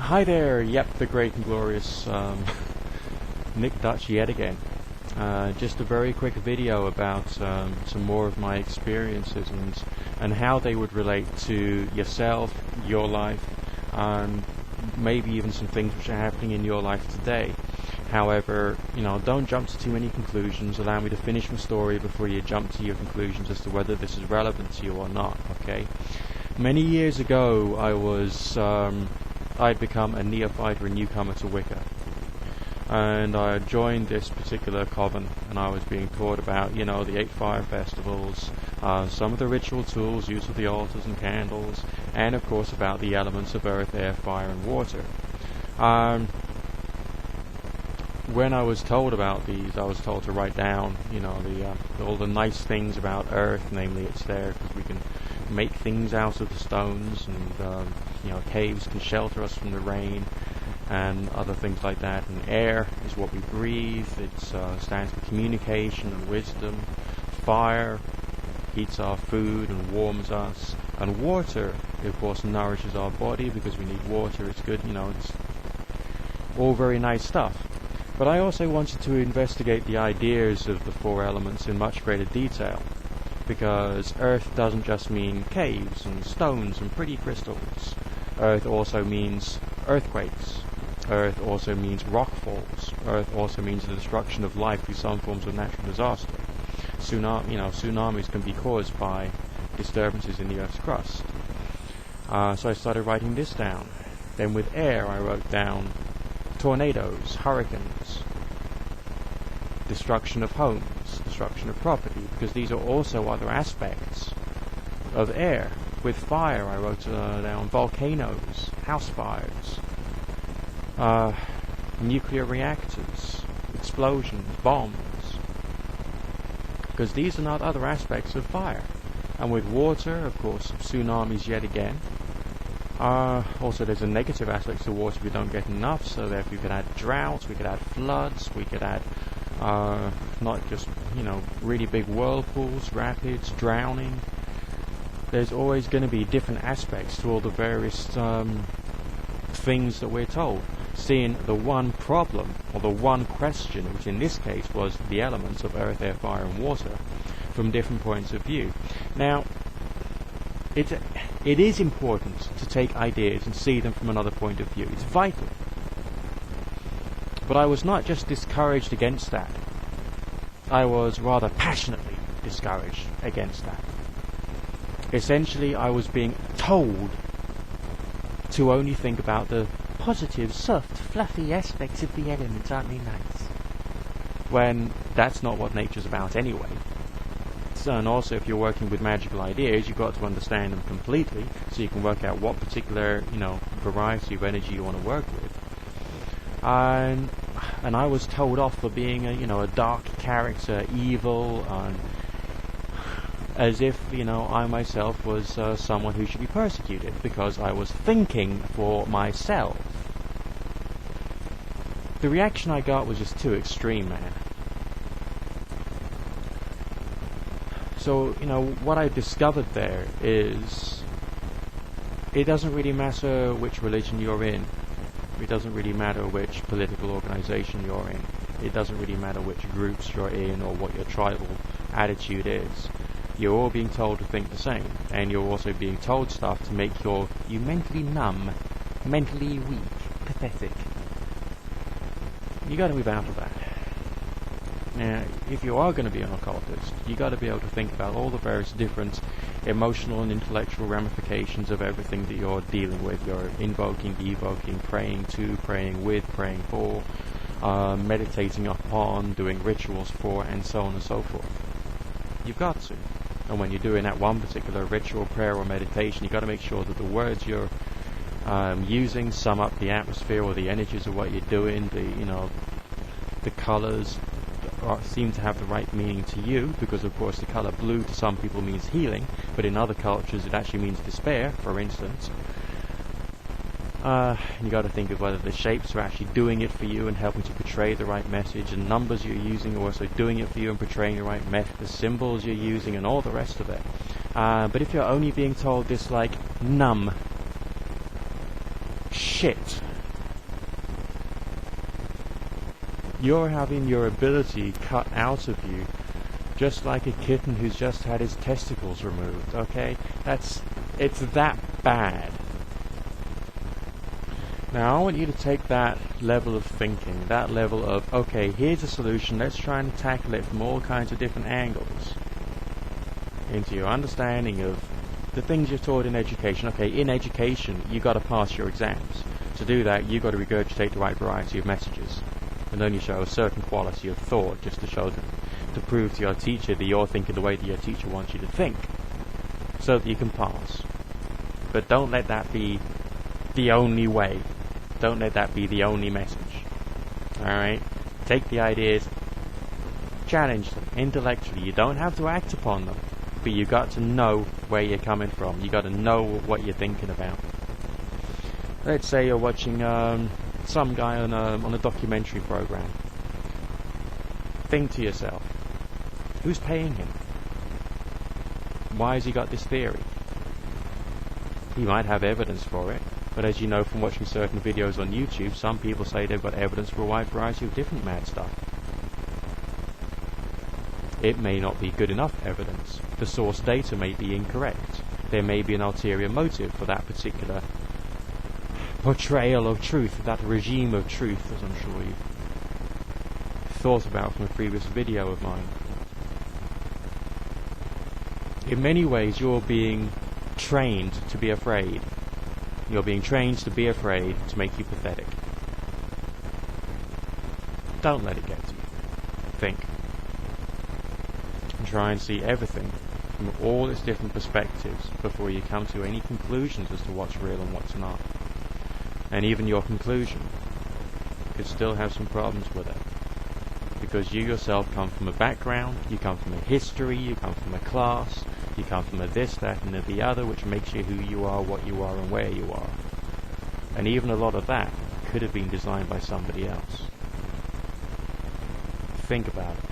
Hi there, yep, the great and glorious Nick Dutch yet again. Just a very quick video about some more of my experiences and how they would relate to yourself, your life, and maybe even some things which are happening in your life today. However, don't jump to too many conclusions. Allow me to finish my story before you jump to your conclusions as to whether this is relevant to you or not, okay? Many years ago, I'd become a neophyte or a newcomer to Wicca. And I joined this particular coven, and I was being taught about, the 8 fire festivals, some of the ritual tools, use of the altars and candles, and of course about the elements of earth, air, fire, and water. When I was told about these, I was told to write down, all the nice things about earth, namely it's there because we can make things out of the stones, and caves can shelter us from the rain, and other things like that. And air is what we breathe. It stands for communication and wisdom. Fire heats our food and warms us. And water, of course, nourishes our body because we need water. It's good, it's all very nice stuff. But I also wanted to investigate the ideas of the 4 elements in much greater detail, because earth doesn't just mean caves and stones and pretty crystals. Earth also means earthquakes. Earth also means rockfalls. Earth also means the destruction of life through some forms of natural disaster. Tsunamis can be caused by disturbances in the Earth's crust. So I started writing this down. Then with air, I wrote down tornadoes, hurricanes, destruction of homes, destruction of property, because these are also other aspects of air. With fire, I wrote down volcanoes, house fires, nuclear reactors, explosions, bombs, because these are not other aspects of fire. And with water, of course, tsunamis yet again. Also, there's a negative aspect to water if we don't get enough, so that we could add droughts, we could add floods, we could add not just, really big whirlpools, rapids, drowning. There's always going to be different aspects to all the various things that we're told. Seeing the one problem, or the one question, which in this case was the elements of earth, air, fire, and water, from different points of view. Now, it is important to take ideas and see them from another point of view. It's vital. But I was not just discouraged against that. I was rather passionately discouraged against that. Essentially, I was being told to only think about the positive, soft, fluffy aspects of the elements, aren't they nice? When that's not what nature's about anyway. So, and also, if you're working with magical ideas, you've got to understand them completely, so you can work out what particular, variety of energy you want to work with. And I was told off for being a dark character, evil, as if, I myself was someone who should be persecuted because I was thinking for myself. The reaction I got was just too extreme, man. So, what I discovered there is it doesn't really matter which religion you're in. It doesn't really matter which political organization you're in. It doesn't really matter which groups you're in or what your tribal attitude is. You're all being told to think the same, and you're also being told stuff to make you mentally numb, mentally weak, pathetic. You got to move out of that. Now, if you are going to be an occultist, you got to be able to think about all the various different emotional and intellectual ramifications of everything that you're dealing with. You're invoking, evoking, praying to, praying with, praying for, meditating upon, doing rituals for, and so on and so forth. You've got to. And when you're doing that one particular ritual, prayer, or meditation, you've got to make sure that the words you're using sum up the atmosphere or the energies of what you're doing. The colours seem to have the right meaning to you, because of course the colour blue to some people means healing, but in other cultures it actually means despair, for instance. You got to think of whether the shapes are actually doing it for you and helping to portray the right message, and numbers you're using are also doing it for you and portraying the right message, the symbols you're using and all the rest of it. But if you're only being told this numb shit You're having your ability cut out of you, just like a kitten who's just had his testicles removed, okay? It's that bad. Now I want you to take that level of thinking, that level of, okay, here's a solution, let's try and tackle it from all kinds of different angles, into your understanding of the things you're taught in education. Okay, in education, you got to pass your exams. To do that, you got to regurgitate the right variety of messages, and only show a certain quality of thought, just to show them, to prove to your teacher that you're thinking the way that your teacher wants you to think, so that you can pass. But don't let that be the only way. Don't let that be the only message. Alright? Take the ideas, challenge them intellectually. You don't have to act upon them, but you got to know where you're coming from. You got to know what you're thinking about. Let's say you're watching some guy on a documentary program. Think to yourself, who's paying him? Why has he got this theory? He might have evidence for it, but as you know from watching certain videos on YouTube, some people say they've got evidence for a wide variety of different mad stuff. It may not be good enough evidence. The source data may be incorrect. There may be an ulterior motive for that particular portrayal of truth, that regime of truth, as I'm sure you've thought about from a previous video of mine. In many ways, you're being trained to be afraid. You're being trained to be afraid to make you pathetic. Don't let it get to you. Think. And try and see everything from all its different perspectives before you come to any conclusions as to what's real and what's not. And even your conclusion could still have some problems with it. Because you yourself come from a background, you come from a history, you come from a class, you come from a this, that, and the other, which makes you who you are, what you are, and where you are. And even a lot of that could have been designed by somebody else. Think about it.